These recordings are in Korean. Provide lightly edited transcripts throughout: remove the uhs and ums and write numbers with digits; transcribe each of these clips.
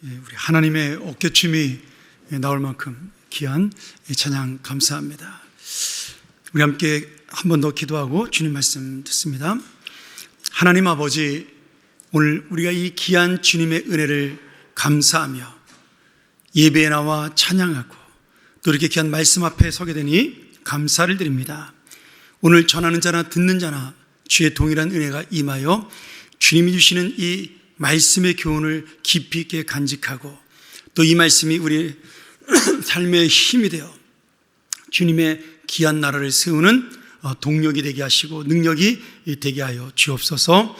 우리 하나님의 어깨춤이 나올 만큼 귀한 찬양 감사합니다. 우리 함께 한 번 더 기도하고 주님 말씀 듣습니다. 하나님 아버지, 오늘 우리가 이 귀한 주님의 은혜를 감사하며 예배에 나와 찬양하고 또 이렇게 귀한 말씀 앞에 서게 되니 감사를 드립니다. 오늘 전하는 자나 듣는 자나 주의 동일한 은혜가 임하여 주님이 주시는 이 말씀의 교훈을 깊이 있게 간직하고 또 이 말씀이 우리 삶의 힘이 되어 주님의 귀한 나라를 세우는 동력이 되게 하시고 능력이 되게 하여 주옵소서.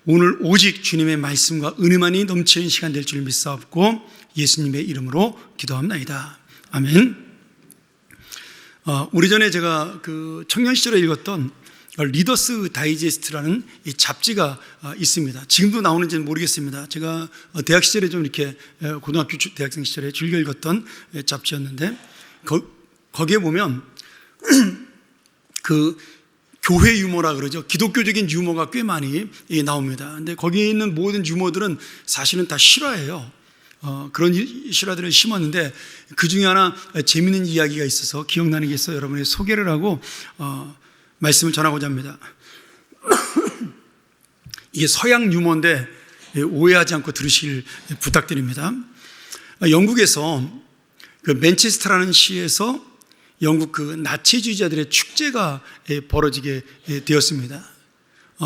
오늘 오직 주님의 말씀과 은혜만이 넘치는 시간 될 줄 믿사옵고 예수님의 이름으로 기도합니다. 아멘. 오래전에 제가 그 청년 시절에 읽었던 리더스 다이제스트라는 이 잡지가 있습니다. 지금도 나오는지는 모르겠습니다. 제가 대학 시절에 좀 이렇게 고등학교 대학생 시절에 즐겨 읽었던 잡지였는데 거기에 보면 그 교회 유머라 그러죠. 기독교적인 유머가 꽤 많이 나옵니다. 근데 거기에 있는 모든 유머들은 사실은 다 실화예요. 그런 실화들을 심었는데 그 중에 하나 재미있는 이야기가 있어서 기억나는 게 있어서 여러분의 소개를 하고 말씀을 전하고자 합니다. 이게 서양 유머인데 오해하지 않고 들으시길 부탁드립니다. 영국에서 그 맨체스터라는 시에서 영국 그 나치주의자들의 축제가 벌어지게 되었습니다.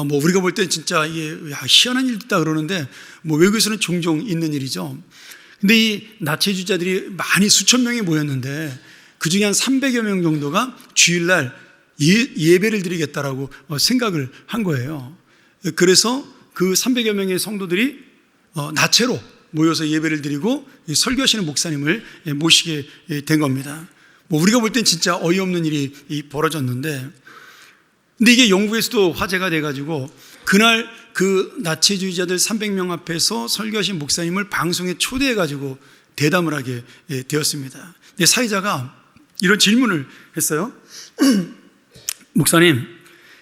뭐 우리가 볼 때 진짜 이게 희한한 일이다 그러는데 뭐 외국에서는 종종 있는 일이죠. 근데 이 나치주의자들이 많이 수천 명이 모였는데 그 중에 한 300여 명 정도가 주일날 예배를 드리겠다라고 생각을 한 거예요. 그래서 그 300여 명의 성도들이 나체로 모여서 예배를 드리고 설교하시는 목사님을 모시게 된 겁니다. 뭐 우리가 볼 땐 진짜 어이없는 일이 벌어졌는데, 근데 이게 영국에서도 화제가 돼가지고 그날 그 나치주의자들 300명 앞에서 설교하신 목사님을 방송에 초대해가지고 대담을 하게 되었습니다. 근데 사회자가 이런 질문을 했어요. 목사님,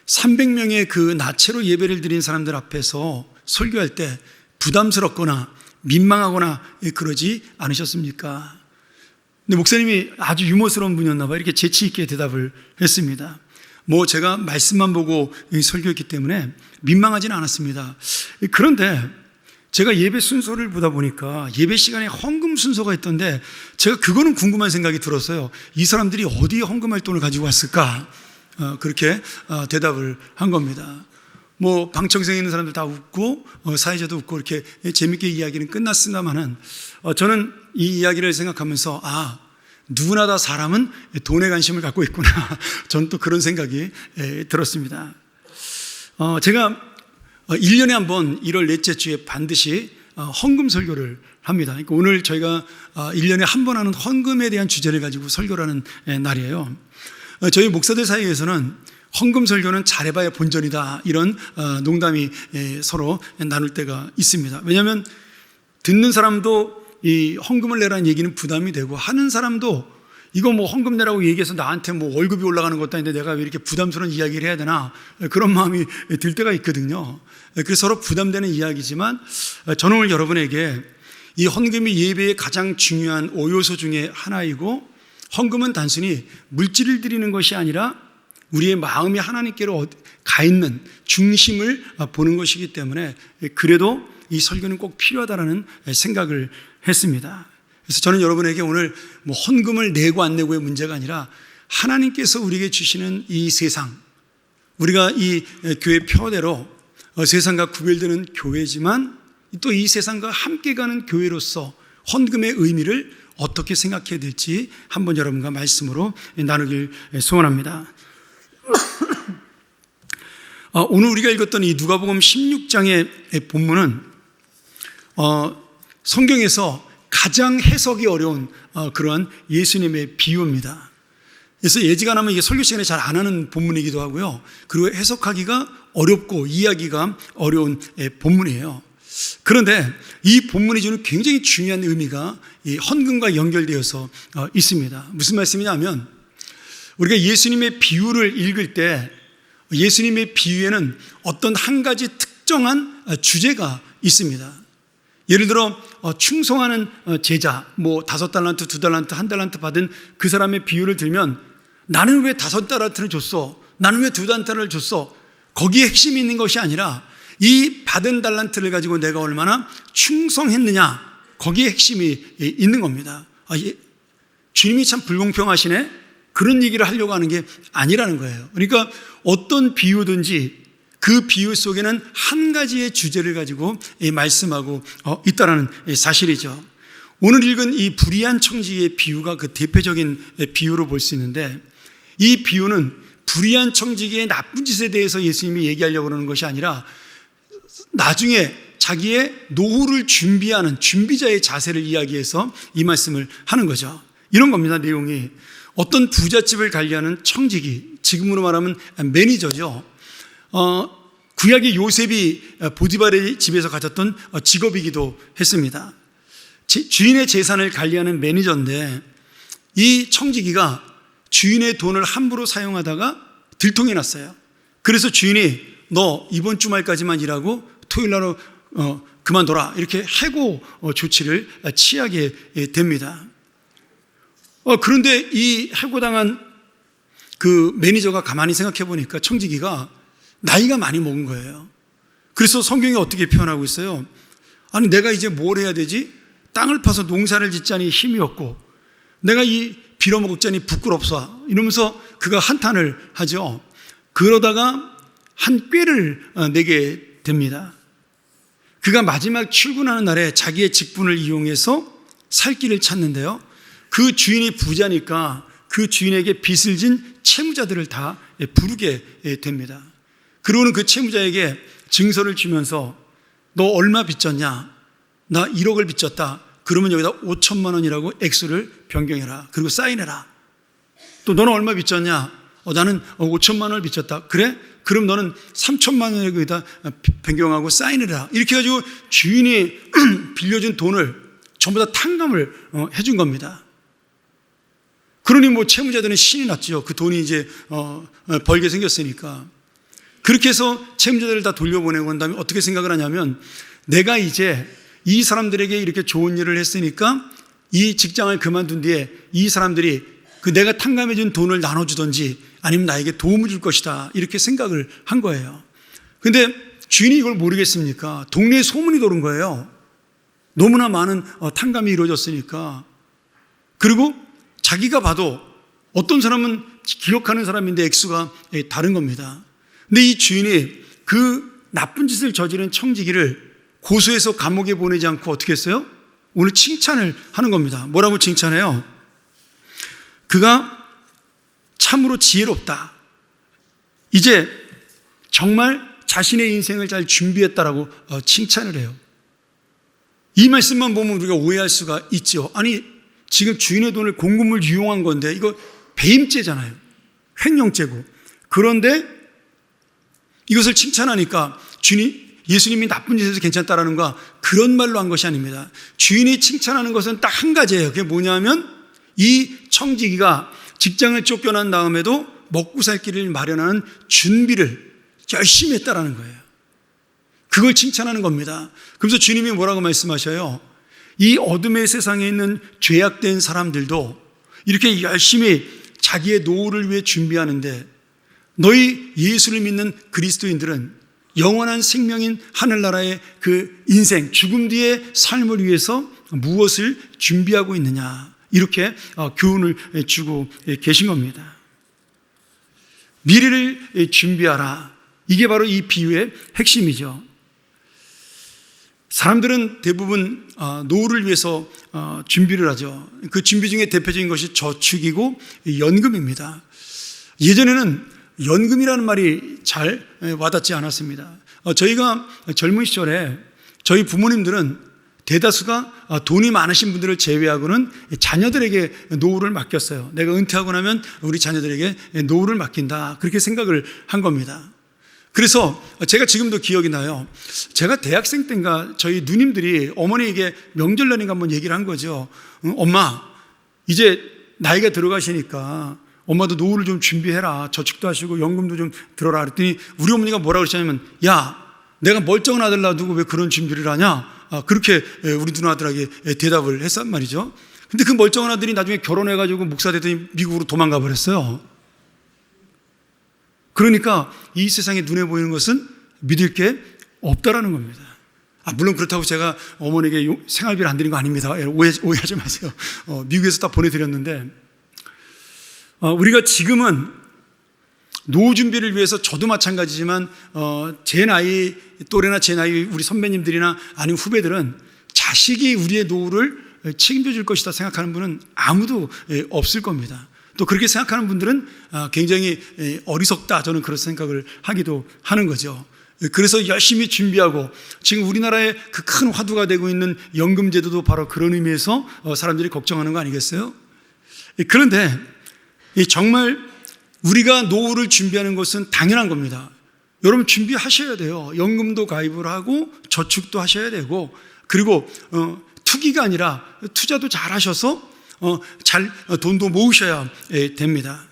300명의 그 나체로 예배를 드린 사람들 앞에서 설교할 때 부담스럽거나 민망하거나 그러지 않으셨습니까? 근데 목사님이 아주 유머스러운 분이었나 봐요. 이렇게 재치 있게 대답을 했습니다. 뭐 제가 말씀만 보고 설교했기 때문에 민망하지는 않았습니다. 그런데 제가 예배 순서를 보다 보니까 예배 시간에 헌금 순서가 있던데 제가 그거는 궁금한 생각이 들었어요. 이 사람들이 어디에 헌금할 돈을 가지고 왔을까? 그렇게 대답을 한 겁니다. 뭐 방청석에 있는 사람들 다 웃고 사회자도 웃고 이렇게 재밌게 이야기는 끝났습니다만은 저는 이 이야기를 생각하면서 누구나 다 사람은 돈에 관심을 갖고 있구나. 저는 또 그런 생각이 들었습니다. 제가 1년에 한 번 1월 넷째 주에 반드시 헌금 설교를 합니다. 그러니까 오늘 저희가 1년에 한 번 하는 헌금에 대한 주제를 가지고 설교를 하는 날이에요. 저희 목사들 사이에서는 헌금 설교는 잘해봐야 본전이다, 이런 농담이 서로 나눌 때가 있습니다. 왜냐하면 듣는 사람도 이 헌금을 내라는 얘기는 부담이 되고 하는 사람도 이거 뭐 헌금 내라고 얘기해서 나한테 뭐 월급이 올라가는 것도 아닌데 내가 왜 이렇게 부담스러운 이야기를 해야 되나, 그런 마음이 들 때가 있거든요. 그래서 서로 부담되는 이야기지만 저는 오늘 여러분에게 이 헌금이 예배의 가장 중요한 5요소 중에 하나이고, 헌금은 단순히 물질을 드리는 것이 아니라 우리의 마음이 하나님께로 가 있는 중심을 보는 것이기 때문에 그래도 이 설교는 꼭 필요하다는 생각을 했습니다. 그래서 저는 여러분에게 오늘 뭐 헌금을 내고 안 내고의 문제가 아니라 하나님께서 우리에게 주시는 이 세상, 우리가 이 교회 표대로 세상과 구별되는 교회지만 또 이 세상과 함께 가는 교회로서 헌금의 의미를 어떻게 생각해야 될지 한번 여러분과 말씀으로 나누길 소원합니다. 오늘 우리가 읽었던 이 누가복음 16장의 본문은 성경에서 가장 해석이 어려운 그런 예수님의 비유입니다. 그래서 예지간하면 이게 설교 시간에 잘 안 하는 본문이기도 하고요. 그리고 해석하기가 어렵고 이해하기가 어려운 본문이에요. 그런데 이 본문이 주는 굉장히 중요한 의미가 이 헌금과 연결되어서 있습니다. 무슨 말씀이냐면 우리가 예수님의 비유를 읽을 때 예수님의 비유에는 어떤 한 가지 특정한 주제가 있습니다. 예를 들어 충성하는 제자, 뭐 5달란트, 2달란트, 1달란트 받은 그 사람의 비유를 들면 나는 왜 5달란트를 줬어? 나는 왜 2달란트를 줬어? 거기에 핵심이 있는 것이 아니라 이 받은 달란트를 가지고 내가 얼마나 충성했느냐, 거기에 핵심이 있는 겁니다. 주님이 참 불공평하시네? 그런 얘기를 하려고 하는 게 아니라는 거예요. 그러니까 어떤 비유든지 그 비유 속에는 한 가지의 주제를 가지고 말씀하고 있다는 사실이죠. 오늘 읽은 이 불의한 청지기의 비유가 그 대표적인 비유로 볼 수 있는데, 이 비유는 불의한 청지기의 나쁜 짓에 대해서 예수님이 얘기하려고 하는 것이 아니라 나중에 자기의 노후를 준비하는 준비자의 자세를 이야기해서 이 말씀을 하는 거죠. 이런 겁니다. 내용이 어떤 부잣집을 관리하는 청지기, 지금으로 말하면 매니저죠. 구약의 요셉이 보디발의 집에서 가졌던 직업이기도 했습니다. 주인의 재산을 관리하는 매니저인데 이 청지기가 주인의 돈을 함부로 사용하다가 들통이 났어요. 그래서 주인이 너 이번 주말까지만 일하고 토요일 날로 그만둬라, 이렇게 해고 조치를 취하게 됩니다. 그런데 이 해고당한 그 매니저가 가만히 생각해 보니까 청지기가 나이가 많이 먹은 거예요. 그래서 성경이 어떻게 표현하고 있어요? 아니, 내가 이제 뭘 해야 되지? 땅을 파서 농사를 짓자니 힘이 없고 내가 이 빌어먹자니 부끄럽소, 이러면서 그가 한탄을 하죠. 그러다가 한 꾀를 내게 됩니다. 그가 마지막 출근하는 날에 자기의 직분을 이용해서 살 길을 찾는데요, 그 주인이 부자니까 그 주인에게 빚을 진 채무자들을 다 부르게 됩니다. 그러고는 그 채무자에게 증서를 주면서 너 얼마 빚졌냐? 나 1억을 빚졌다. 그러면 여기다 5천만 원이라고 액수를 변경해라. 그리고 사인해라. 또 너는 얼마 빚졌냐? 나는 5천만 원을 빚졌다. 그래? 그럼 너는 3천만 원을 여기다 변경하고 사인해라. 이렇게 해가지고 주인이 빌려준 돈을 전부 다 탕감을 해준 겁니다. 그러니 뭐 채무자들은 신이 났죠. 그 돈이 이제 벌게 생겼으니까. 그렇게 해서 채무자들을 다 돌려보내고 난 다음에 어떻게 생각을 하냐면, 내가 이제 이 사람들에게 이렇게 좋은 일을 했으니까 이 직장을 그만둔 뒤에 이 사람들이 그 내가 탕감해준 돈을 나눠주든지 아니면 나에게 도움을 줄 것이다, 이렇게 생각을 한 거예요. 근데 주인이 이걸 모르겠습니까? 동네에 소문이 도는 거예요. 너무나 많은 탕감이 이루어졌으니까. 그리고 자기가 봐도 어떤 사람은 기억하는 사람인데 액수가 다른 겁니다. 근데 이 주인이 그 나쁜 짓을 저지른 청지기를 고소해서 감옥에 보내지 않고 어떻게 했어요? 오늘 칭찬을 하는 겁니다. 뭐라고 칭찬해요? 그가 참으로 지혜롭다. 이제 정말 자신의 인생을 잘 준비했다라고 칭찬을 해요. 이 말씀만 보면 우리가 오해할 수가 있죠. 아니, 지금 주인의 돈을 공금을 유용한 건데 이거 배임죄잖아요. 횡령죄고. 그런데 이것을 칭찬하니까 예수님이 나쁜 짓에서 괜찮다라는 거, 그런 말로 한 것이 아닙니다. 주인이 칭찬하는 것은 딱 한 가지예요. 그게 뭐냐면 이 청지기가 직장을 쫓겨난 다음에도 먹고 살 길을 마련하는 준비를 열심히 했다라는 거예요. 그걸 칭찬하는 겁니다. 그래서 주님이 뭐라고 말씀하셔요? 이 어둠의 세상에 있는 죄악된 사람들도 이렇게 열심히 자기의 노후를 위해 준비하는데, 너희 예수를 믿는 그리스도인들은 영원한 생명인 하늘나라의 그 인생, 죽음 뒤의 삶을 위해서 무엇을 준비하고 있느냐, 이렇게 교훈을 주고 계신 겁니다. 미래를 준비하라. 이게 바로 이 비유의 핵심이죠. 사람들은 대부분 노후를 위해서 준비를 하죠. 그 준비 중에 대표적인 것이 저축이고 연금입니다. 예전에는 연금이라는 말이 잘 와닿지 않았습니다. 저희가 젊은 시절에 저희 부모님들은 대다수가 돈이 많으신 분들을 제외하고는 자녀들에게 노후를 맡겼어요. 내가 은퇴하고 나면 우리 자녀들에게 노후를 맡긴다, 그렇게 생각을 한 겁니다. 그래서 제가 지금도 기억이 나요. 제가 대학생 때인가 저희 누님들이 어머니에게 명절날인가 한번 얘기를 한 거죠. 엄마, 이제 나이가 들어가시니까 엄마도 노후를 좀 준비해라. 저축도 하시고 연금도 좀 들어라. 그랬더니 우리 어머니가 뭐라고 그러셨냐면, 야, 내가 멀쩡한 아들 놔두고 왜 그런 준비를 하냐? 그렇게 우리 누나들에게 대답을 했단 말이죠. 근데 그 멀쩡한 아들이 나중에 결혼해가지고 목사 되더니 미국으로 도망가 버렸어요. 그러니까 이 세상에 눈에 보이는 것은 믿을 게 없다라는 겁니다. 물론 그렇다고 제가 어머니에게 생활비를 안 드린 거 아닙니다. 오해하지 마세요. 미국에서 다 보내드렸는데, 우리가 지금은 노후 준비를 위해서 저도 마찬가지지만 제 나이 또래나 제 나이 우리 선배님들이나 아니면 후배들은 자식이 우리의 노후를 책임져 줄 것이다 생각하는 분은 아무도 없을 겁니다. 또 그렇게 생각하는 분들은 굉장히 어리석다, 저는 그런 생각을 하기도 하는 거죠. 그래서 열심히 준비하고, 지금 우리나라의 그 큰 화두가 되고 있는 연금제도도 바로 그런 의미에서 사람들이 걱정하는 거 아니겠어요? 그런데 정말 우리가 노후를 준비하는 것은 당연한 겁니다. 여러분 준비하셔야 돼요. 연금도 가입을 하고 저축도 하셔야 되고, 그리고 투기가 아니라 투자도 잘 하셔서 잘 돈도 모으셔야 됩니다.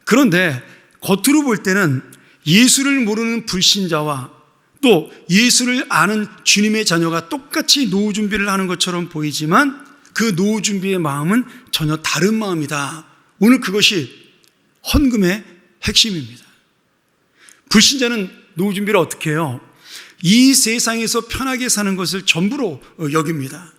그런데 겉으로 볼 때는 예수를 모르는 불신자와 또 예수를 아는 주님의 자녀가 똑같이 노후 준비를 하는 것처럼 보이지만 그 노후 준비의 마음은 전혀 다른 마음이다. 오늘 그것이 헌금의 핵심입니다. 불신자는 노후 준비를 어떻게 해요? 이 세상에서 편하게 사는 것을 전부로 여깁니다.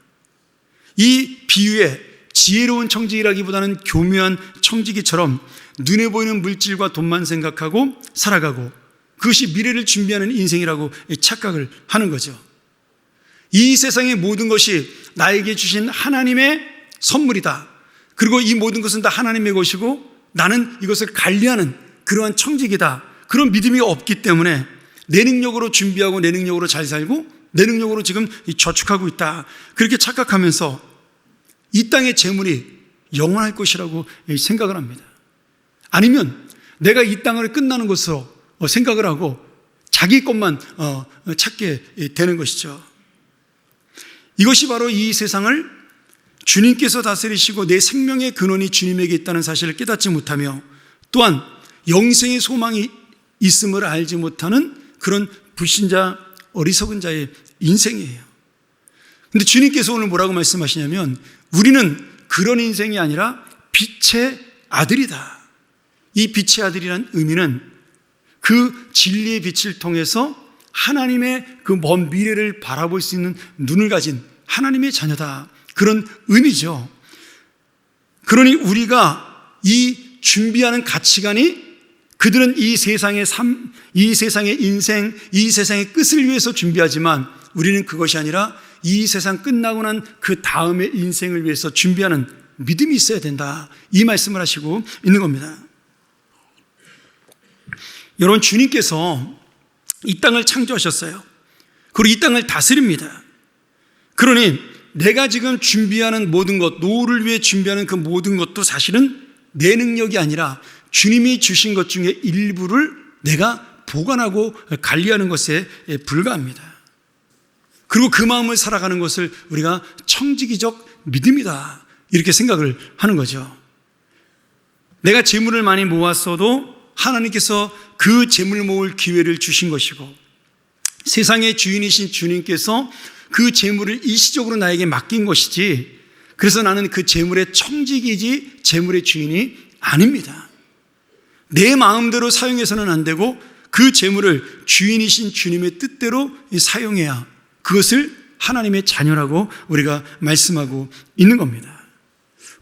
이 비유에 지혜로운 청지기라기보다는 교묘한 청지기처럼 눈에 보이는 물질과 돈만 생각하고 살아가고, 그것이 미래를 준비하는 인생이라고 착각을 하는 거죠. 이 세상의 모든 것이 나에게 주신 하나님의 선물이다. 그리고 이 모든 것은 다 하나님의 것이고 나는 이것을 관리하는 그러한 청지기다. 그런 믿음이 없기 때문에 내 능력으로 준비하고 내 능력으로 잘 살고 내 능력으로 지금 저축하고 있다. 그렇게 착각하면서 이 땅의 재물이 영원할 것이라고 생각을 합니다. 아니면 내가 이 땅을 끝나는 것으로 생각을 하고 자기 것만 찾게 되는 것이죠. 이것이 바로 이 세상을 주님께서 다스리시고 내 생명의 근원이 주님에게 있다는 사실을 깨닫지 못하며, 또한 영생의 소망이 있음을 알지 못하는 그런 불신자, 어리석은 자의 인생이에요. 근데 주님께서 오늘 뭐라고 말씀하시냐면, 우리는 그런 인생이 아니라 빛의 아들이다. 이 빛의 아들이란 의미는 그 진리의 빛을 통해서 하나님의 그 먼 미래를 바라볼 수 있는 눈을 가진 하나님의 자녀다. 그런 의미죠. 그러니 우리가 이 준비하는 가치관이, 그들은 이 세상의 삶, 이 세상의 인생, 이 세상의 끝을 위해서 준비하지만 우리는 그것이 아니라 이 세상 끝나고 난 그 다음의 인생을 위해서 준비하는 믿음이 있어야 된다. 이 말씀을 하시고 있는 겁니다. 여러분, 주님께서 이 땅을 창조하셨어요. 그리고 이 땅을 다스립니다. 그러니 내가 지금 준비하는 모든 것, 노후를 위해 준비하는 그 모든 것도 사실은 내 능력이 아니라 주님이 주신 것 중에 일부를 내가 보관하고 관리하는 것에 불과합니다. 그리고 그 마음을 살아가는 것을 우리가 청지기적 믿음이다, 이렇게 생각을 하는 거죠. 내가 재물을 많이 모았어도 하나님께서 그 재물 모을 기회를 주신 것이고, 세상의 주인이신 주님께서 그 재물을 일시적으로 나에게 맡긴 것이지, 그래서 나는 그 재물의 청지기이지 재물의 주인이 아닙니다. 내 마음대로 사용해서는 안 되고 그 재물을 주인이신 주님의 뜻대로 사용해야 그것을 하나님의 자녀라고 우리가 말씀하고 있는 겁니다.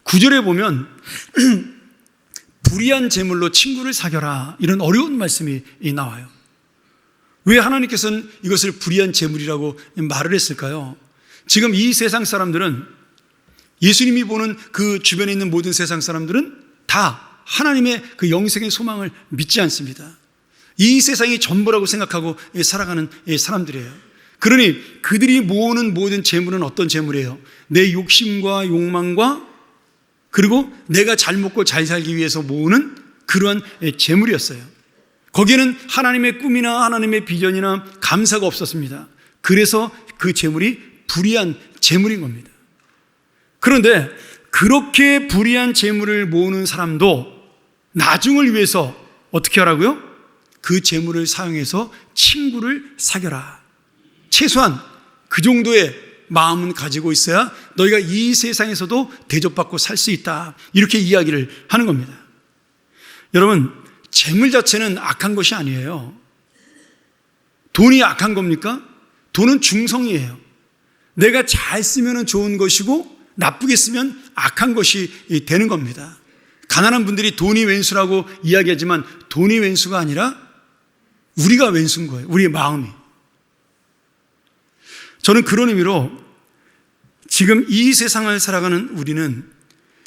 9절에 보면 불의한 재물로 친구를 사겨라, 이런 어려운 말씀이 나와요. 왜 하나님께서는 이것을 불의한 재물이라고 말을 했을까요? 지금 이 세상 사람들은, 예수님이 보는 그 주변에 있는 모든 세상 사람들은 다 하나님의 그 영생의 소망을 믿지 않습니다. 이 세상이 전부라고 생각하고 살아가는 사람들이에요. 그러니 그들이 모으는 모든 재물은 어떤 재물이에요? 내 욕심과 욕망과 그리고 내가 잘 먹고 잘 살기 위해서 모으는 그러한 재물이었어요. 거기에는 하나님의 꿈이나 하나님의 비전이나 감사가 없었습니다. 그래서 그 재물이 불의한 재물인 겁니다. 그런데 그렇게 불의한 재물을 모으는 사람도 나중을 위해서 어떻게 하라고요? 그 재물을 사용해서 친구를 사겨라. 최소한 그 정도의 마음은 가지고 있어야 너희가 이 세상에서도 대접받고 살 수 있다. 이렇게 이야기를 하는 겁니다. 여러분, 재물 자체는 악한 것이 아니에요. 돈이 악한 겁니까? 돈은 중성이에요. 내가 잘 쓰면 좋은 것이고 나쁘게 쓰면 악한 것이 되는 겁니다. 가난한 분들이 돈이 왼수라고 이야기하지만 돈이 왼수가 아니라 우리가 왼수인 거예요. 우리의 마음이. 저는 그런 의미로 지금 이 세상을 살아가는 우리는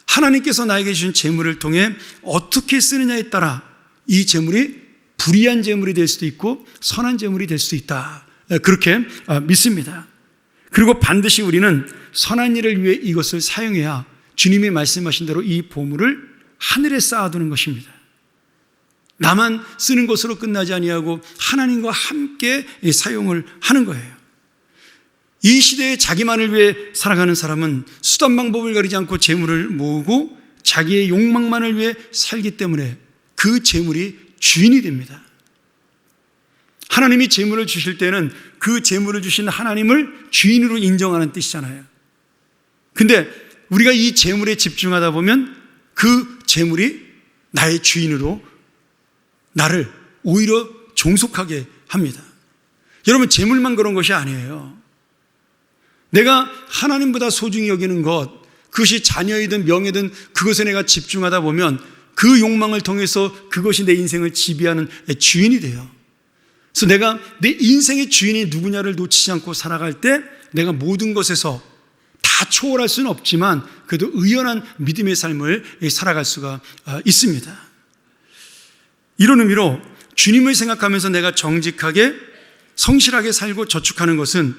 하나님께서 나에게 주신 재물을 통해 어떻게 쓰느냐에 따라 이 재물이 불의한 재물이 될 수도 있고 선한 재물이 될 수도 있다. 그렇게 믿습니다. 그리고 반드시 우리는 선한 일을 위해 이것을 사용해야 주님이 말씀하신 대로 이 보물을 하늘에 쌓아두는 것입니다. 나만 쓰는 것으로 끝나지 아니하고 하나님과 함께 사용을 하는 거예요. 이 시대에 자기만을 위해 살아가는 사람은 수단 방법을 가리지 않고 재물을 모으고 자기의 욕망만을 위해 살기 때문에 그 재물이 주인이 됩니다. 하나님이 재물을 주실 때는 그 재물을 주신 하나님을 주인으로 인정하는 뜻이잖아요. 근데 우리가 이 재물에 집중하다 보면 그 재물이 나의 주인으로 나를 오히려 종속하게 합니다. 여러분, 재물만 그런 것이 아니에요. 내가 하나님보다 소중히 여기는 것, 그것이 자녀이든 명예든 그것에 내가 집중하다 보면 그 욕망을 통해서 그것이 내 인생을 지배하는 주인이 돼요. 그래서 내가 내 인생의 주인이 누구냐를 놓치지 않고 살아갈 때 내가 모든 것에서 다 초월할 수는 없지만 그래도 의연한 믿음의 삶을 살아갈 수가 있습니다. 이런 의미로 주님을 생각하면서 내가 정직하게 성실하게 살고 저축하는 것은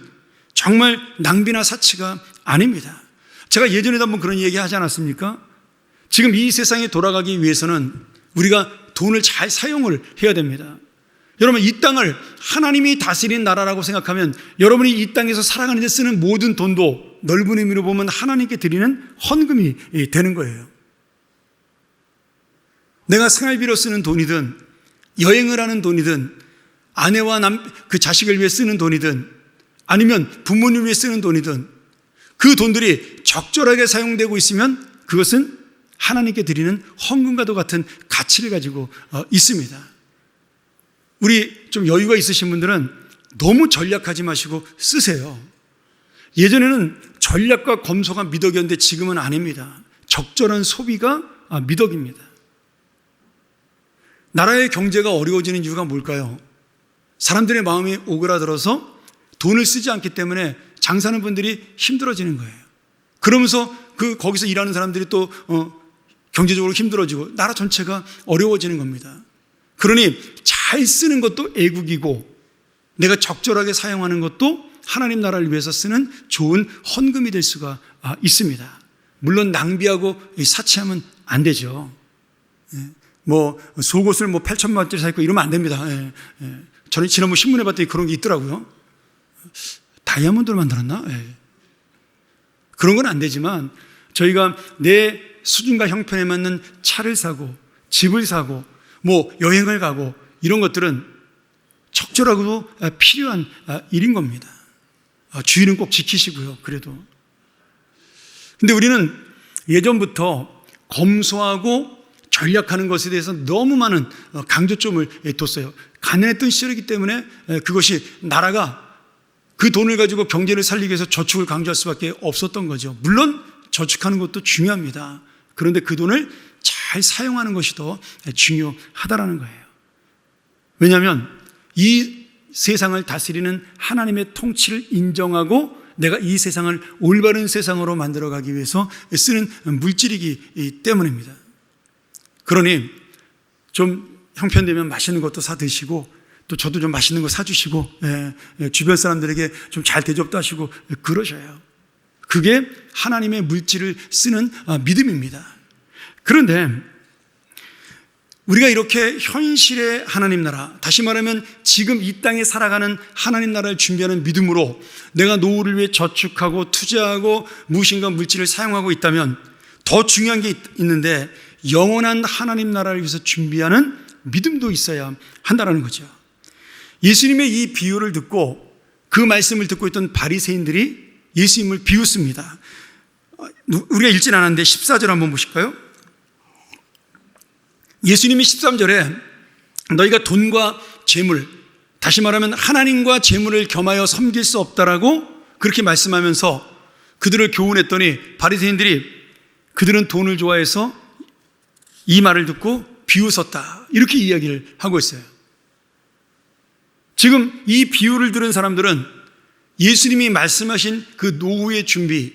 정말 낭비나 사치가 아닙니다. 제가 예전에도 한번 그런 얘기 하지 않았습니까? 지금 이 세상에 돌아가기 위해서는 우리가 돈을 잘 사용을 해야 됩니다. 여러분, 이 땅을 하나님이 다스리는 나라라고 생각하면 여러분이 이 땅에서 살아가는 데 쓰는 모든 돈도 넓은 의미로 보면 하나님께 드리는 헌금이 되는 거예요. 내가 생활비로 쓰는 돈이든 여행을 하는 돈이든 아내와 그 자식을 위해 쓰는 돈이든 아니면 부모님을 위해 쓰는 돈이든 그 돈들이 적절하게 사용되고 있으면 그것은 하나님께 드리는 헌금과도 같은 가치를 가지고 있습니다. 우리 좀 여유가 있으신 분들은 너무 전략하지 마시고 쓰세요. 예전에는 전략과 검소가 미덕이었는데 지금은 아닙니다. 적절한 소비가 미덕입니다. 나라의 경제가 어려워지는 이유가 뭘까요? 사람들의 마음이 오그라들어서 돈을 쓰지 않기 때문에 장사하는 분들이 힘들어지는 거예요. 그러면서 거기서 일하는 사람들이 또 경제적으로 힘들어지고 나라 전체가 어려워지는 겁니다. 그러니 잘 쓰는 것도 애국이고 내가 적절하게 사용하는 것도 하나님 나라를 위해서 쓰는 좋은 헌금이 될 수가 있습니다. 물론 낭비하고 사치하면 안 되죠. 속옷을 8천만 원짜리 사 입고 이러면 안 됩니다. 저는 지난번 신문에 봤더니 그런 게 있더라고요. 다이아몬드로 만들었나? 그런 건 안 되지만 저희가 내 수준과 형편에 맞는 차를 사고 집을 사고 여행을 가고 이런 것들은 적절하고도 필요한 일인 겁니다. 주의는 꼭 지키시고요. 그래도. 근데 우리는 예전부터 검소하고 전략하는 것에 대해서 너무 많은 강조점을 뒀어요. 가난했던 시절이기 때문에 그것이 나라가 그 돈을 가지고 경제를 살리기 위해서 저축을 강조할 수밖에 없었던 거죠. 물론 저축하는 것도 중요합니다. 그런데 그 돈을 잘 사용하는 것이 더 중요하다라는 거예요. 왜냐하면 이 세상을 다스리는 하나님의 통치를 인정하고 내가 이 세상을 올바른 세상으로 만들어가기 위해서 쓰는 물질이기 때문입니다. 그러니 좀 형편되면 맛있는 것도 사 드시고 또 저도 좀 맛있는 거 사주시고 주변 사람들에게 좀 잘 대접도 하시고 그러셔요. 그게 하나님의 물질을 쓰는 믿음입니다. 그런데 우리가 이렇게 현실의 하나님 나라, 다시 말하면 지금 이 땅에 살아가는 하나님 나라를 준비하는 믿음으로 내가 노후를 위해 저축하고 투자하고 무엇인가 물질을 사용하고 있다면 더 중요한 게 있는데 영원한 하나님 나라를 위해서 준비하는 믿음도 있어야 한다는 거죠. 예수님의 이 비유를 듣고 그 말씀을 듣고 있던 바리새인들이 예수님을 비웃습니다. 우리가 읽진 않았는데 14절 한번 보실까요? 예수님이 13절에 너희가 돈과 재물, 다시 말하면 하나님과 재물을 겸하여 섬길 수 없다라고 그렇게 말씀하면서 그들을 교훈했더니 바리새인들이 그들은 돈을 좋아해서 이 말을 듣고 비웃었다, 이렇게 이야기를 하고 있어요. 지금 이 비유를 들은 사람들은 예수님이 말씀하신 그 노후의 준비,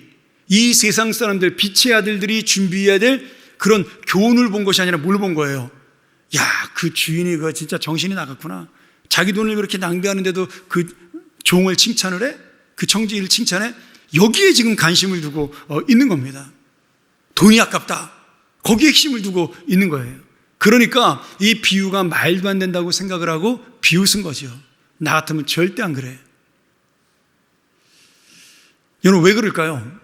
이 세상 사람들, 빛의 아들들이 준비해야 될 그런 교훈을 본 것이 아니라 뭘 본 거예요? 야, 그 주인이 그 진짜 정신이 나갔구나. 자기 돈을 그렇게 낭비하는데도 그 종을 칭찬을 해? 그 청지기를 칭찬해? 여기에 지금 관심을 두고 있는 겁니다. 돈이 아깝다, 거기에 핵심을 두고 있는 거예요. 그러니까 이 비유가 말도 안 된다고 생각을 하고 비웃은 거죠. 나 같으면 절대 안 그래. 여러분, 왜 그럴까요?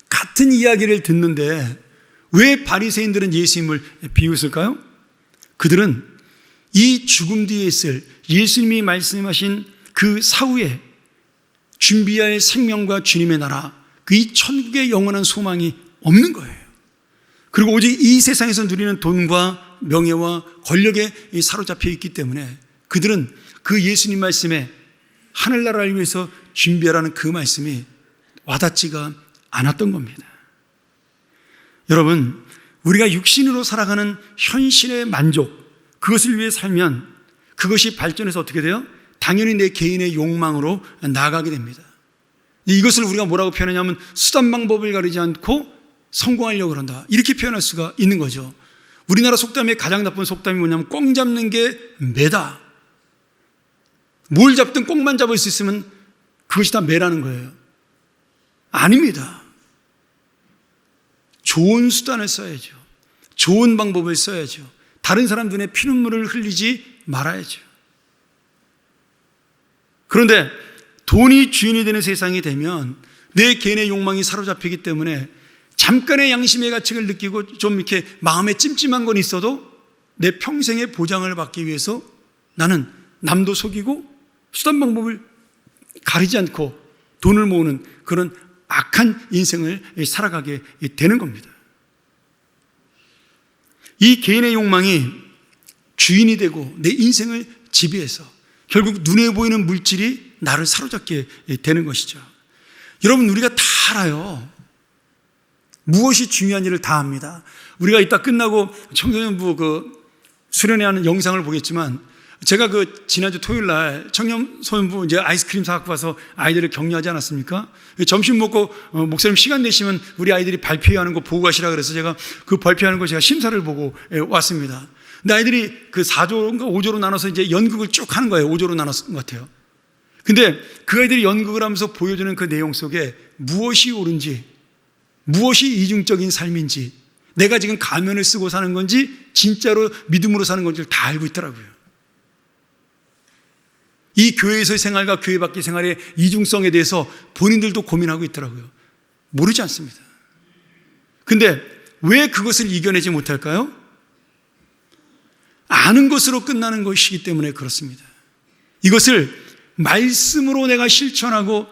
같은 이야기를 듣는데 왜 바리새인들은 예수님을 비웃을까요? 그들은 이 죽음 뒤에 있을 예수님이 말씀하신 그 사후에 준비할 생명과 주님의 나라, 그 이 천국의 영원한 소망이 없는 거예요. 그리고 오직 이 세상에서 누리는 돈과 명예와 권력에 사로잡혀 있기 때문에 그들은 그 예수님 말씀에 하늘나라를 위해서 준비하라는 그 말씀이 와닿지가 않았던 겁니다. 여러분, 우리가 육신으로 살아가는 현실의 만족, 그것을 위해 살면 그것이 발전해서 어떻게 돼요? 당연히 내 개인의 욕망으로 나아가게 됩니다. 이것을 우리가 뭐라고 표현하냐면 수단 방법을 가리지 않고 성공하려고 그런다, 이렇게 표현할 수가 있는 거죠. 우리나라 속담의 가장 나쁜 속담이 뭐냐면 꽁 잡는 게 매다. 뭘 잡든 꽁만 잡을 수 있으면 그것이 다 매라는 거예요. 아닙니다. 좋은 수단을 써야죠. 좋은 방법을 써야죠. 다른 사람 눈에 피눈물을 흘리지 말아야죠. 그런데 돈이 주인이 되는 세상이 되면 내 개인의 욕망이 사로잡히기 때문에 잠깐의 양심의 가책을 느끼고 좀 이렇게 마음에 찜찜한 건 있어도 내 평생의 보장을 받기 위해서 나는 남도 속이고 수단 방법을 가리지 않고 돈을 모으는 그런 악한 인생을 살아가게 되는 겁니다. 이 개인의 욕망이 주인이 되고 내 인생을 지배해서 결국 눈에 보이는 물질이 나를 사로잡게 되는 것이죠. 여러분, 우리가 다 알아요. 무엇이 중요한 일을 다 합니다. 우리가 이따 끝나고 청소년부 수련회 하는 영상을 보겠지만, 제가 지난주 토요일 날 청년소년부 이제 아이스크림 사갖고 와서 아이들을 격려하지 않았습니까? 점심 먹고 목사님 시간 되시면 우리 아이들이 발표하는 거 보고 가시라 그래서 제가 그 발표하는 거 제가 심사를 보고 왔습니다. 근데 아이들이 4조인가 5조로 나눠서 이제 연극을 쭉 하는 거예요. 5조로 나눴던 것 같아요. 근데 그 아이들이 연극을 하면서 보여주는 그 내용 속에 무엇이 옳은지, 무엇이 이중적인 삶인지, 내가 지금 가면을 쓰고 사는 건지 진짜로 믿음으로 사는 건지를 다 알고 있더라고요. 이 교회에서의 생활과 교회 밖의 생활의 이중성에 대해서 본인들도 고민하고 있더라고요. 모르지 않습니다. 근데 왜 그것을 이겨내지 못할까요? 아는 것으로 끝나는 것이기 때문에 그렇습니다. 이것을 말씀으로 내가 실천하고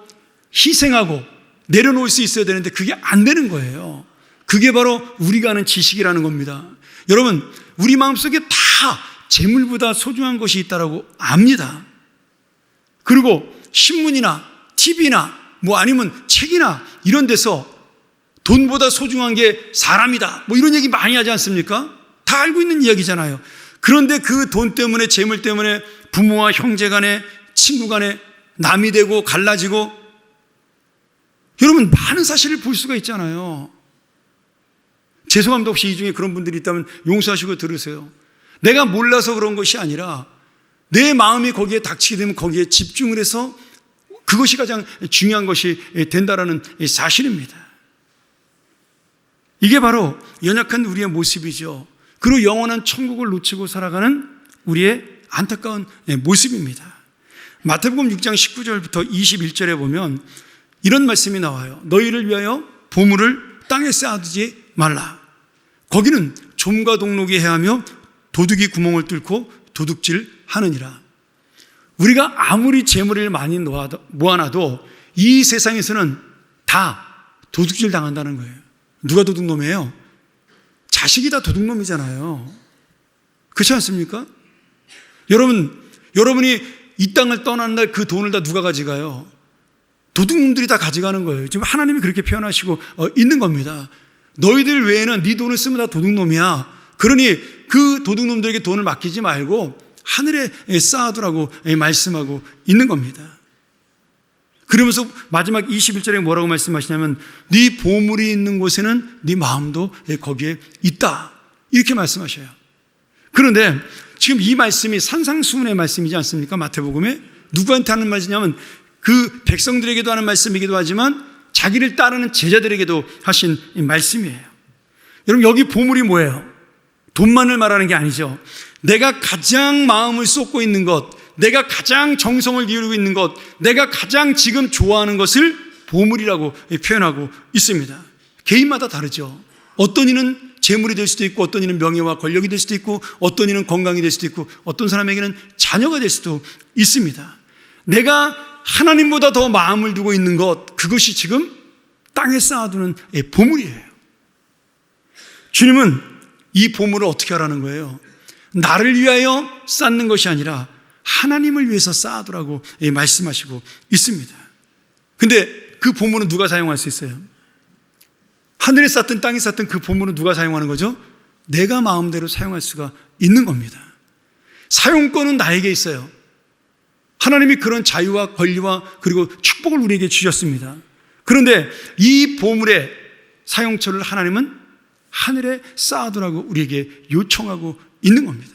희생하고 내려놓을 수 있어야 되는데 그게 안 되는 거예요. 그게 바로 우리가 아는 지식이라는 겁니다. 여러분, 우리 마음속에 다 재물보다 소중한 것이 있다고 압니다. 그리고 신문이나 TV나 아니면 책이나 이런 데서 돈보다 소중한 게 사람이다, 이런 얘기 많이 하지 않습니까? 다 알고 있는 이야기잖아요. 그런데 그 돈 때문에, 재물 때문에 부모와 형제 간에, 친구 간에 남이 되고 갈라지고, 여러분, 많은 사실을 볼 수가 있잖아요. 죄송함도 없이 이 중에 그런 분들이 있다면 용서하시고 들으세요. 내가 몰라서 그런 것이 아니라 내 마음이 거기에 닥치게 되면 거기에 집중을 해서 그것이 가장 중요한 것이 된다라는 사실입니다. 이게 바로 연약한 우리의 모습이죠. 그리고 영원한 천국을 놓치고 살아가는 우리의 안타까운 모습입니다. 마태복음 6장 19절부터 21절에 보면 이런 말씀이 나와요. 너희를 위하여 보물을 땅에 쌓아두지 말라. 거기는 좀과 동록이 해하며 도둑이 구멍을 뚫고 도둑질 하느니라. 우리가 아무리 재물을 많이 모아놔도 이 세상에서는 다 도둑질 당한다는 거예요. 누가 도둑놈이에요? 자식이 다 도둑놈이잖아요. 그렇지 않습니까? 여러분이 이 땅을 떠난 날 그 돈을 다 누가 가져가요? 도둑놈들이 다 가져가는 거예요. 지금 하나님이 그렇게 표현하시고 있는 겁니다. 너희들 외에는 네 돈을 쓰면 다 도둑놈이야. 그러니 그 도둑놈들에게 돈을 맡기지 말고 하늘에 쌓아두라고 말씀하고 있는 겁니다. 그러면서 마지막 21절에 뭐라고 말씀하시냐면 네 보물이 있는 곳에는 네 마음도 거기에 있다. 이렇게 말씀하셔요. 그런데 지금 이 말씀이 산상수훈의 말씀이지 않습니까? 마태복음에 누구한테 하는 말이냐면 그 백성들에게도 하는 말씀이기도 하지만 자기를 따르는 제자들에게도 하신 말씀이에요. 여러분 여기 보물이 뭐예요? 돈만을 말하는 게 아니죠. 내가 가장 마음을 쏟고 있는 것, 내가 가장 정성을 기울이고 있는 것, 내가 가장 지금 좋아하는 것을 보물이라고 표현하고 있습니다. 개인마다 다르죠. 어떤 이는 재물이 될 수도 있고 어떤 이는 명예와 권력이 될 수도 있고 어떤 이는 건강이 될 수도 있고 어떤 사람에게는 자녀가 될 수도 있습니다. 내가 하나님보다 더 마음을 두고 있는 것, 그것이 지금 땅에 쌓아두는 보물이에요. 주님은 이 보물을 어떻게 하라는 거예요? 나를 위하여 쌓는 것이 아니라 하나님을 위해서 쌓아두라고 말씀하시고 있습니다. 근데 그 보물은 누가 사용할 수 있어요? 하늘에 쌓든 땅에 쌓든 그 보물은 누가 사용하는 거죠? 내가 마음대로 사용할 수가 있는 겁니다. 사용권은 나에게 있어요. 하나님이 그런 자유와 권리와 그리고 축복을 우리에게 주셨습니다. 그런데 이 보물의 사용처를 하나님은 하늘에 쌓아두라고 우리에게 요청하고 있는 겁니다.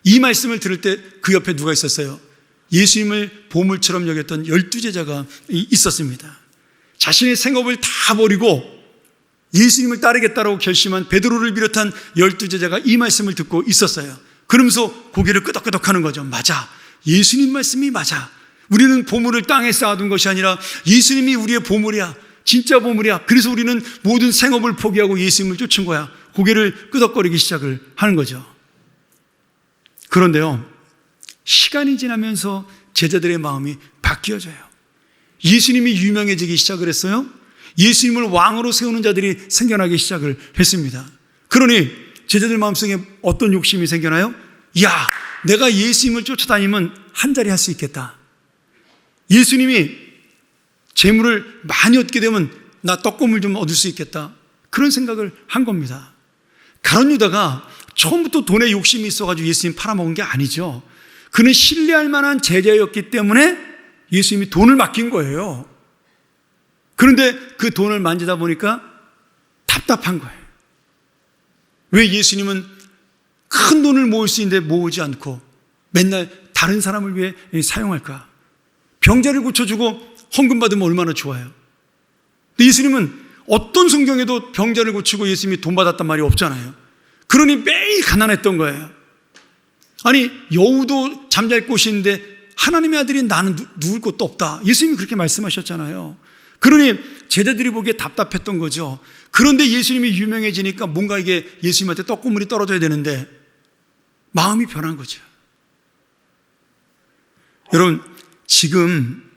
이 말씀을 들을 때 그 옆에 누가 있었어요? 예수님을 보물처럼 여겼던 12제자가 있었습니다. 자신의 생업을 다 버리고 예수님을 따르겠다라고 결심한 베드로를 비롯한 12제자가 이 말씀을 듣고 있었어요. 그러면서 고개를 끄덕끄덕 하는 거죠. 맞아. 예수님 말씀이 맞아. 우리는 보물을 땅에 쌓아둔 것이 아니라 예수님이 우리의 보물이야. 진짜 보물이야. 그래서 우리는 모든 생업을 포기하고 예수님을 쫓은 거야. 고개를 끄덕거리기 시작을 하는 거죠. 그런데요, 시간이 지나면서 제자들의 마음이 바뀌어져요. 예수님이 유명해지기 시작을 했어요. 예수님을 왕으로 세우는 자들이 생겨나기 시작을 했습니다. 그러니 제자들 마음속에 어떤 욕심이 생겨나요? 야, 내가 예수님을 쫓아다니면 한 자리 할 수 있겠다. 예수님이 재물을 많이 얻게 되면 나 떡고물 좀 얻을 수 있겠다. 그런 생각을 한 겁니다. 가룟 유다가 처음부터 돈에 욕심이 있어가지고 예수님 팔아먹은 게 아니죠. 그는 신뢰할 만한 제자였기 때문에 예수님이 돈을 맡긴 거예요. 그런데 그 돈을 만지다 보니까 답답한 거예요. 왜 예수님은 큰 돈을 모을 수 있는데 모으지 않고 맨날 다른 사람을 위해 사용할까? 병자를 고쳐주고 헌금 받으면 얼마나 좋아요. 근데 예수님은 어떤 성경에도 병자를 고치고 예수님이 돈 받았단 말이 없잖아요. 그러니 매일 가난했던 거예요. 아니, 여우도 잠잘 곳이 있는데 하나님의 아들이 나는 누울 곳도 없다. 예수님이 그렇게 말씀하셨잖아요. 그러니 제자들이 보기에 답답했던 거죠. 그런데 예수님이 유명해지니까 뭔가 이게 예수님한테 떡고물이 떨어져야 되는데 마음이 변한 거죠. 여러분, 지금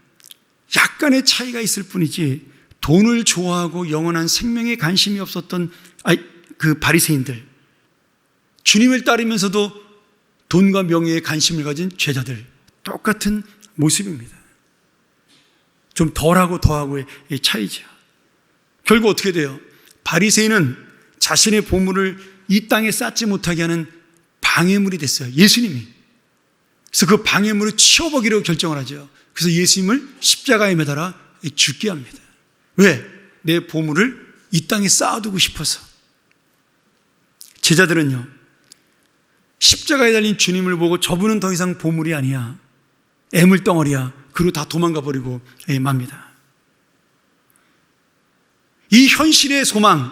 약간의 차이가 있을 뿐이지 돈을 좋아하고 영원한 생명에 관심이 없었던 그 바리새인들, 주님을 따르면서도 돈과 명예에 관심을 가진 제자들, 똑같은 모습입니다. 좀 덜하고 더하고의 차이죠. 결국 어떻게 돼요? 바리새인은 자신의 보물을 이 땅에 쌓지 못하게 하는 방해물이 됐어요. 예수님이. 그래서 그 방해물을 치워버리려고 결정을 하죠. 그래서 예수님을 십자가에 매달아 죽게 합니다. 왜? 내 보물을 이 땅에 쌓아두고 싶어서. 제자들은요, 십자가에 달린 주님을 보고 저분은 더 이상 보물이 아니야, 애물덩어리야, 그리고 다 도망가 버리고 맙니다. 이 현실의 소망,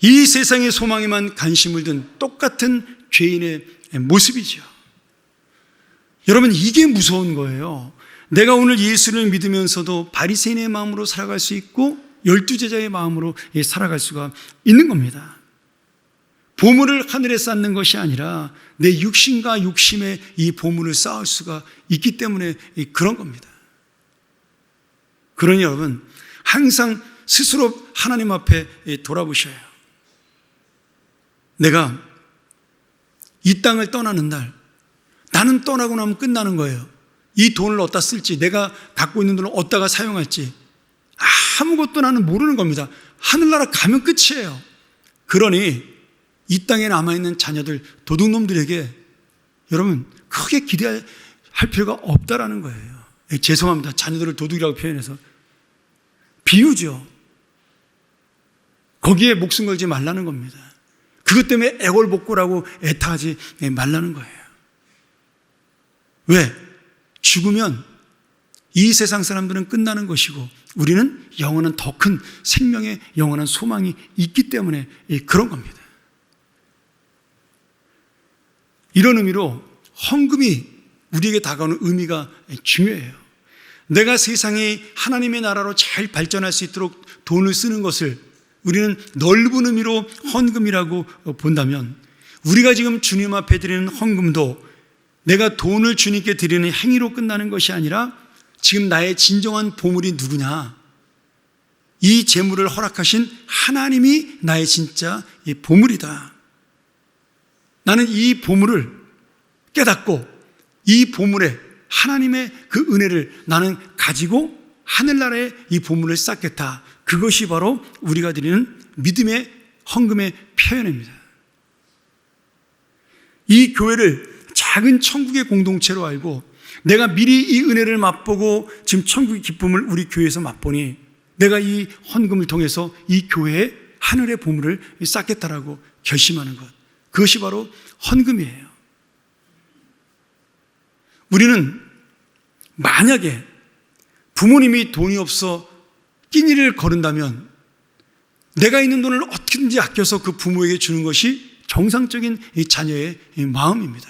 이 세상의 소망에만 관심을 둔 똑같은 죄인의 모습이죠. 여러분, 이게 무서운 거예요. 내가 오늘 예수를 믿으면서도 바리새인의 마음으로 살아갈 수 있고 12제자의 마음으로 살아갈 수가 있는 겁니다. 보물을 하늘에 쌓는 것이 아니라 내 육신과 육심에 이 보물을 쌓을 수가 있기 때문에 그런 겁니다. 그러니 여러분, 항상 스스로 하나님 앞에 돌아보셔야 해요. 내가 이 땅을 떠나는 날, 나는 떠나고 나면 끝나는 거예요. 이 돈을 어디다 쓸지, 내가 갖고 있는 돈을 어디다가 사용할지 아무것도 나는 모르는 겁니다. 하늘나라 가면 끝이에요. 그러니 이 땅에 남아있는 자녀들, 도둑놈들에게 여러분 크게 기대할 필요가 없다라는 거예요. 죄송합니다. 자녀들을 도둑이라고 표현해서. 비유죠. 거기에 목숨 걸지 말라는 겁니다. 그것 때문에 애걸복걸하고 애타하지 말라는 거예요. 왜? 죽으면 이 세상 사람들은 끝나는 것이고 우리는 영원한 더 큰 생명의 영원한 소망이 있기 때문에 그런 겁니다. 이런 의미로 헌금이 우리에게 다가오는 의미가 중요해요. 내가 세상이 하나님의 나라로 잘 발전할 수 있도록 돈을 쓰는 것을 우리는 넓은 의미로 헌금이라고 본다면, 우리가 지금 주님 앞에 드리는 헌금도 내가 돈을 주님께 드리는 행위로 끝나는 것이 아니라 지금 나의 진정한 보물이 누구냐, 이 재물을 허락하신 하나님이 나의 진짜 보물이다. 나는 이 보물을 깨닫고 이 보물에 하나님의 그 은혜를 나는 가지고 하늘나라에 이 보물을 쌓겠다. 그것이 바로 우리가 드리는 믿음의 헌금의 표현입니다. 이 교회를 작은 천국의 공동체로 알고 내가 미리 이 은혜를 맛보고 지금 천국의 기쁨을 우리 교회에서 맛보니 내가 이 헌금을 통해서 이 교회에 하늘의 보물을 쌓겠다라고 결심하는 것, 그것이 바로 헌금이에요. 우리는 만약에 부모님이 돈이 없어 끼니를 거른다면 내가 있는 돈을 어떻게든지 아껴서 그 부모에게 주는 것이 정상적인 이 자녀의 마음입니다.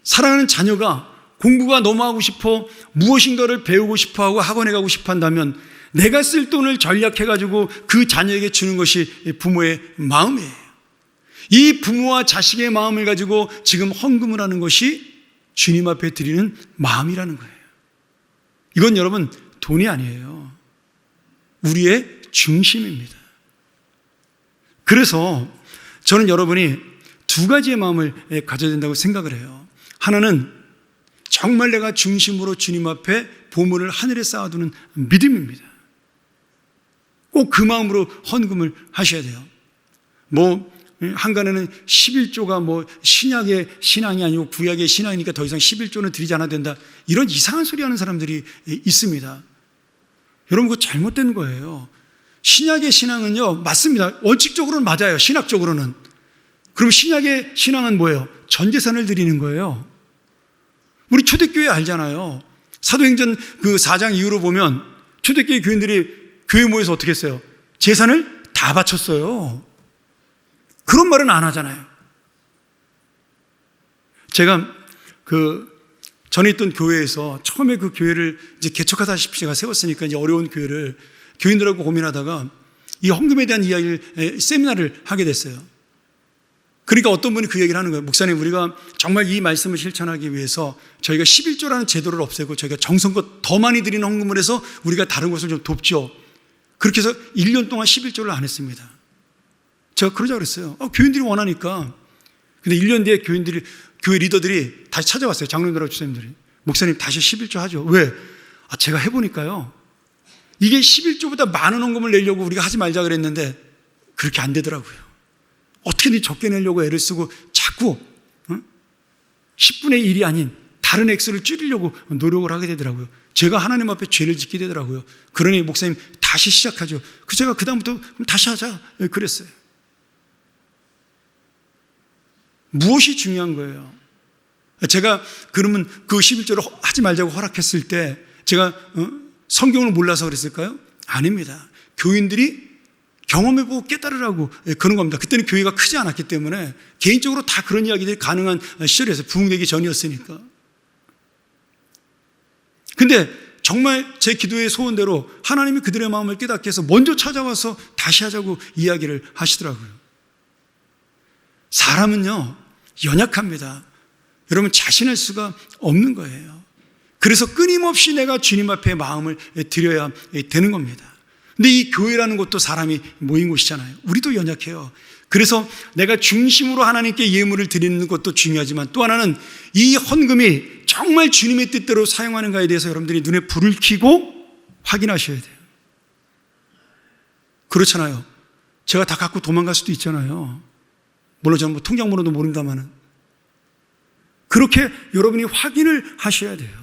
사랑하는 자녀가 공부가 너무 하고 싶어 무엇인가를 배우고 싶어하고 학원에 가고 싶어 한다면 내가 쓸 돈을 전략해가지고 그 자녀에게 주는 것이 부모의 마음이에요. 이 부모와 자식의 마음을 가지고 지금 헌금을 하는 것이 주님 앞에 드리는 마음이라는 거예요. 이건 여러분 돈이 아니에요. 우리의 중심입니다. 그래서 저는 여러분이 두 가지의 마음을 가져야 된다고 생각을 해요. 하나는 정말 내가 중심으로 주님 앞에 보물을 하늘에 쌓아두는 믿음입니다. 꼭 그 마음으로 헌금을 하셔야 돼요. 한간에는 11조가 신약의 신앙이 아니고 구약의 신앙이니까 더 이상 11조는 드리지 않아도 된다, 이런 이상한 소리 하는 사람들이 있습니다. 여러분, 그거 잘못된 거예요. 신약의 신앙은요, 맞습니다. 원칙적으로는 맞아요. 신학적으로는. 그럼 신약의 신앙은 뭐예요? 전 재산을 드리는 거예요. 우리 초대교회 알잖아요. 사도행전 그 4장 이후로 보면 초대교회 교인들이 교회 모여서 어떻게 했어요? 재산을 다 바쳤어요. 그런 말은 안 하잖아요. 제가 전에 있던 교회에서 처음에 그 교회를 이제 개척하다시피 제가 세웠으니까 이제 어려운 교회를 교인들하고 고민하다가 이 헌금에 대한 이야기를 세미나를 하게 됐어요. 그러니까 어떤 분이 그 얘기를 하는 거예요. 목사님, 우리가 정말 이 말씀을 실천하기 위해서 저희가 11조라는 제도를 없애고 저희가 정성껏 더 많이 드리는 헌금을 해서 우리가 다른 것을 좀 돕죠. 그렇게 해서 1년 동안 11조를 안 했습니다. 제가 그러자고 그랬어요. 교인들이 원하니까. 근데 1년 뒤에 교회 리더들이 다시 찾아왔어요. 장로님들하고 주사님들이. 목사님, 다시 11조 하죠. 왜? 제가 해보니까요, 이게 11조보다 많은 헌금을 내려고 우리가 하지 말자 그랬는데 그렇게 안 되더라고요. 어떻게든 적게 내려고 애를 쓰고 자꾸 10분의 1이 아닌 다른 액수를 줄이려고 노력을 하게 되더라고요. 제가 하나님 앞에 죄를 짓게 되더라고요. 그러니 목사님, 다시 시작하죠. 제가 그다음부터 그럼 다시 하자 그랬어요. 무엇이 중요한 거예요? 제가 그러면 그 11조를 하지 말자고 허락했을 때 제가 성경을 몰라서 그랬을까요? 아닙니다. 교인들이 경험해보고 깨달으라고 그런 겁니다. 그때는 교회가 크지 않았기 때문에 개인적으로 다 그런 이야기들이 가능한 시절이었어요. 부흥되기 전이었으니까. 근데 정말 제 기도의 소원대로 하나님이 그들의 마음을 깨닫게 해서 먼저 찾아와서 다시 하자고 이야기를 하시더라고요. 사람은요, 연약합니다. 여러분, 자신할 수가 없는 거예요. 그래서 끊임없이 내가 주님 앞에 마음을 드려야 되는 겁니다. 근데 이 교회라는 곳도 사람이 모인 곳이잖아요. 우리도 연약해요. 그래서 내가 중심으로 하나님께 예물을 드리는 것도 중요하지만 또 하나는 이 헌금이 정말 주님의 뜻대로 사용하는가에 대해서 여러분들이 눈에 불을 켜고 확인하셔야 돼요. 그렇잖아요. 제가 다 갖고 도망갈 수도 있잖아요. 물론 저는 통장번호도 모른다마는. 그렇게 여러분이 확인을 하셔야 돼요.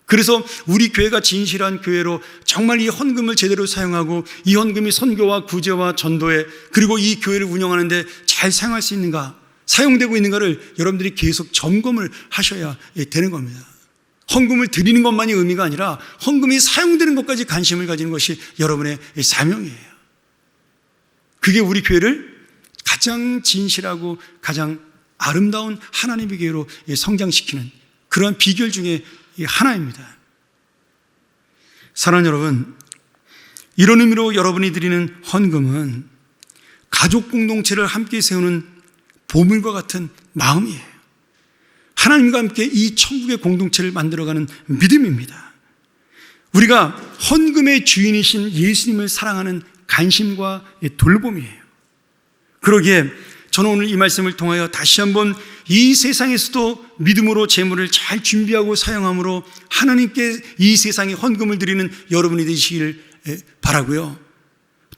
그래서 우리 교회가 진실한 교회로 정말 이 헌금을 제대로 사용하고 이 헌금이 선교와 구제와 전도에 그리고 이 교회를 운영하는데 잘 사용할 수 있는가, 사용되고 있는가를 여러분들이 계속 점검을 하셔야 되는 겁니다. 헌금을 드리는 것만이 의미가 아니라 헌금이 사용되는 것까지 관심을 가지는 것이 여러분의 사명이에요. 그게 우리 교회를 가장 진실하고 가장 아름다운 하나님의 교회로 성장시키는 그러한 비결 중에 하나입니다. 사랑하는 여러분, 이런 의미로 여러분이 드리는 헌금은 가족 공동체를 함께 세우는 보물과 같은 마음이에요. 하나님과 함께 이 천국의 공동체를 만들어가는 믿음입니다. 우리가 헌금의 주인이신 예수님을 사랑하는 관심과 돌봄이에요. 그러기에 저는 오늘 이 말씀을 통하여 다시 한번 이 세상에서도 믿음으로 재물을 잘 준비하고 사용함으로 하나님께 이 세상에 헌금을 드리는 여러분이 되시길 바라고요.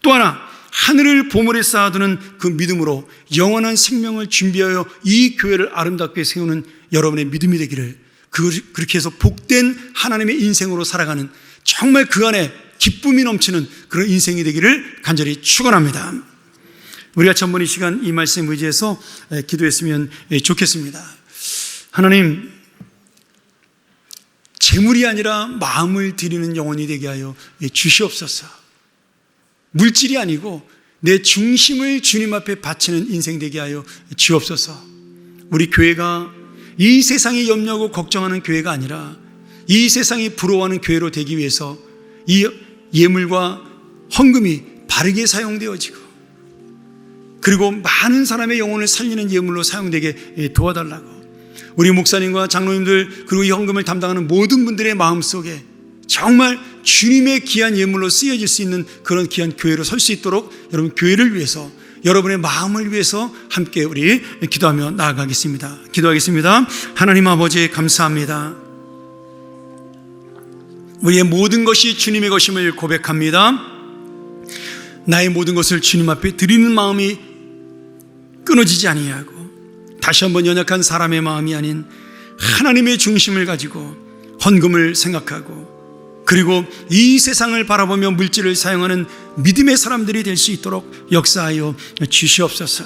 또 하나, 하늘을 보물에 쌓아두는 그 믿음으로 영원한 생명을 준비하여 이 교회를 아름답게 세우는 여러분의 믿음이 되기를, 그렇게 해서 복된 하나님의 인생으로 살아가는 정말 그 안에 기쁨이 넘치는 그런 인생이 되기를 간절히 축원합니다. 우리 같이 한번 이 시간 이 말씀 의지해서 기도했으면 좋겠습니다. 하나님, 재물이 아니라 마음을 드리는 영혼이 되게 하여 주시옵소서. 물질이 아니고 내 중심을 주님 앞에 바치는 인생 되게 하여 주옵소서. 우리 교회가 이 세상이 염려하고 걱정하는 교회가 아니라 이 세상이 부러워하는 교회로 되기 위해서 이 예물과 헌금이 바르게 사용되어지고 그리고 많은 사람의 영혼을 살리는 예물로 사용되게 도와달라고, 우리 목사님과 장로님들 그리고 이 헌금을 담당하는 모든 분들의 마음속에 정말 주님의 귀한 예물로 쓰여질 수 있는 그런 귀한 교회로 설 수 있도록 여러분 교회를 위해서, 여러분의 마음을 위해서 함께 우리 기도하며 나아가겠습니다. 기도하겠습니다. 하나님 아버지, 감사합니다. 우리의 모든 것이 주님의 것임을 고백합니다. 나의 모든 것을 주님 앞에 드리는 마음이 끊어지지 아니하고 다시 한번 연약한 사람의 마음이 아닌 하나님의 중심을 가지고 헌금을 생각하고 그리고 이 세상을 바라보며 물질을 사용하는 믿음의 사람들이 될 수 있도록 역사하여 주시옵소서.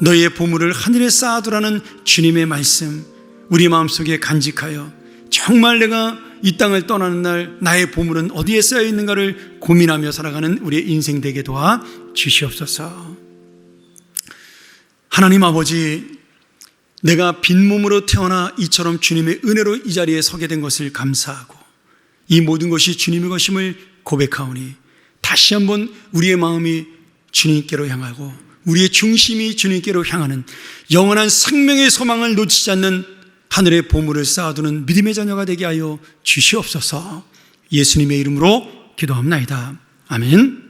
너희의 보물을 하늘에 쌓아두라는 주님의 말씀, 우리 마음속에 간직하여 정말 내가 이 땅을 떠나는 날 나의 보물은 어디에 쌓여 있는가를 고민하며 살아가는 우리의 인생 되게 도와 주시옵소서. 하나님 아버지, 내가 빈몸으로 태어나 이처럼 주님의 은혜로 이 자리에 서게 된 것을 감사하고 이 모든 것이 주님의 것임을 고백하오니 다시 한번 우리의 마음이 주님께로 향하고 우리의 중심이 주님께로 향하는 영원한 생명의 소망을 놓치지 않는 하늘의 보물을 쌓아두는 믿음의 자녀가 되게 하여 주시옵소서. 예수님의 이름으로 기도합나이다. 아멘.